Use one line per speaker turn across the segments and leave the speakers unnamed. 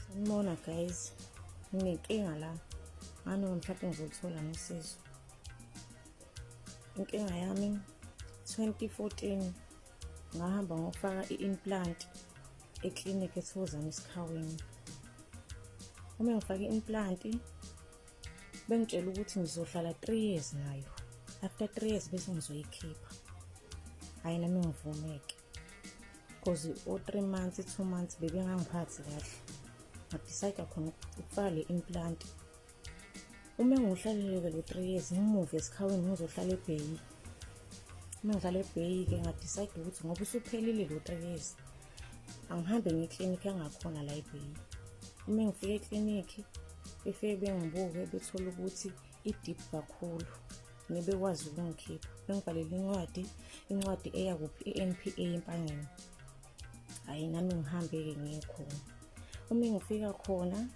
Sanibona guys, nginenkinga la. Ngano mhlawumbe ngizothola nosizo. Inkinga yami 2014 ngahamba ngofaka i-implant eklinikhi eThokozane eSikhaweni. Uma ngifake i-implant bengitshela ukuthi ngizohlala 3 years nayo. After 3 years bese ngizoyikhipha. Hayi nami ngivumeke. Because 3 months 2 months bebengangiphathi kahle. Ngadecide khona ukufaka le implant. Uma ngihlalele le 3 years ngimuve eSikhaweni ngizohlala eBay. Uma ngihlala eBay ke ngadecide ukuthi ngoba usuphelile lo 3 years angihambe ngeklinikhi engakhona la eBay. Uma ngifike eklinikhi befike bengibuke bethola ukuthi i-deep kakhulu nebekwazi ukungikhipha. Bengibhalele incwadi eya kuphi i-NPA empangeni. Hayi nami ngihambe-ke ngikhona. Uma ngifika khona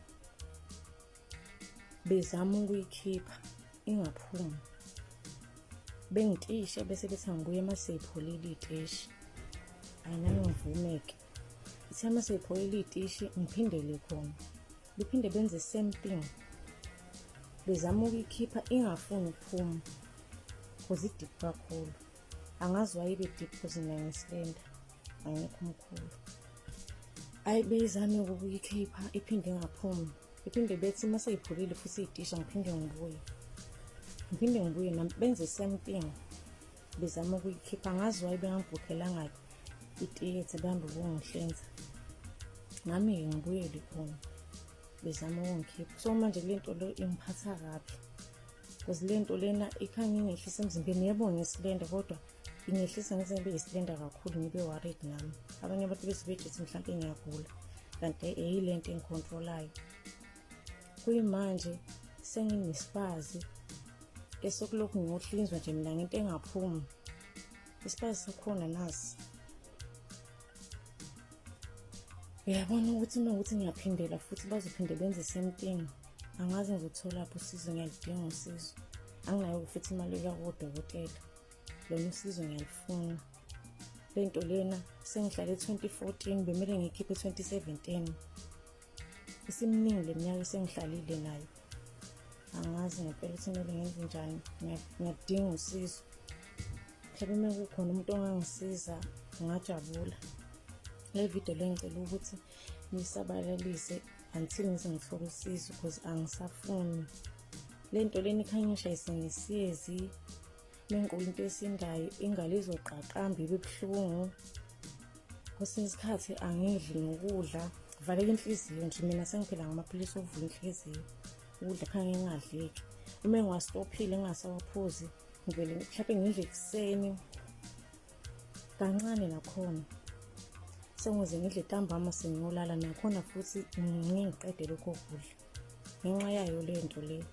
bezama ukuyikhipha ingaphumi. Bengitishe bese bethi ngibuye maseyipholile iteshi. Hayi nami ngivumeke. Ithe maseyipholile iteshi ngiphindele khona. Bephinde benze same thing. Bezama ukuyikhipha ingafuni ukuphuma. Because i-deep kakhulu. Angazi why ibe deep because mina ngisilenda. Angekho umkhulu. Ayi bezame ukuyikhipha iphinde ingaphumi. Iphinde bethi maseyipholile futhi itisha ngiphinde ngibuye nami benze same thing. Bezama ukuyikhipha angazi why bengangibhukhelanga itiyethe behambe ukungihlenza. Nami ngibuyele khona. Bezama ukungikhipha. So manje lento le ingiphatha kabi. Because lento lena ikhanya ingehlisa emzimbeni yebo ngisilenda kodwa ingehlisa ngize ngibe isilenda kakhulu ngibe worried nami. Abanye abantu bese bethi mhlawumbe ngiyagula kanti eyilento engicontrolayo. Kuyimanje senginespazi esokulokhu ngohlinzwa nje mina ngento engaphumi. Ispazi sakhona nasi. Uyabona ukuthi ukuthi ngiyaphindela futhi bazophinde benze same thing. Angazi ngizothola lapho usizo ngiyalidinga usizo. Anginayo futhi imali yakudokotela. Lona usizo ngiyalifuna. Lento lena sengihlale 2014 bemele ngikhiphe 2017. Isiminingi leminyaka sengihlalile nayo. Angazi ngempela ukuthi kumele ngenze njani. Ngiyadinga usizo. Mhlawumbe uma kukhona umuntu ongangisiza ngajabula. Le video le ngicela ukuthi nisabalalise until ngize ngithola usizo because angisafuni. Lento leni ikhanya ngishayise ngesiyezi. Menginkulu into esindayo ingalo izoqaqamba ibe buhlungu. Kwesinye isikhathi angidli nokudla. Valeka inhliziyo nje mina sengiphila ngamaphilisi ovula inhliziyo. Ukudla khanya ngingadleki. Uma ngiwastophile ngingasawaphuzi ngivele mhlawumbe ngidle ekseni kancane nakhona. Sengize ngidle ntambama sengiyolala nakhona futhi ngiqede lokho kudla. Ngenxa yayo lento le.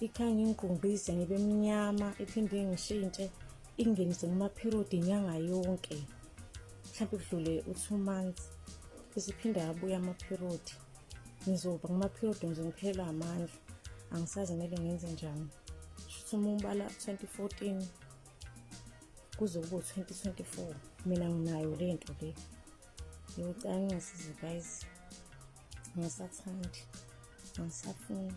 Ikhanya ingqungqise ngibe mnyama iphinde ngishintshe ingenise ngama period inyanga yonke. Mhlawumbe kudlule u2 months bese phinda yabuya ama period. Ngizoba ngama period nje ngiphela amandla. Angisazi kumele ngenze njani. Shuthi uma ubala 2014 kuze kube 2024 mina nginayo lento le. Ngicela ngisize guys. Ngisathandi. Ngisafuna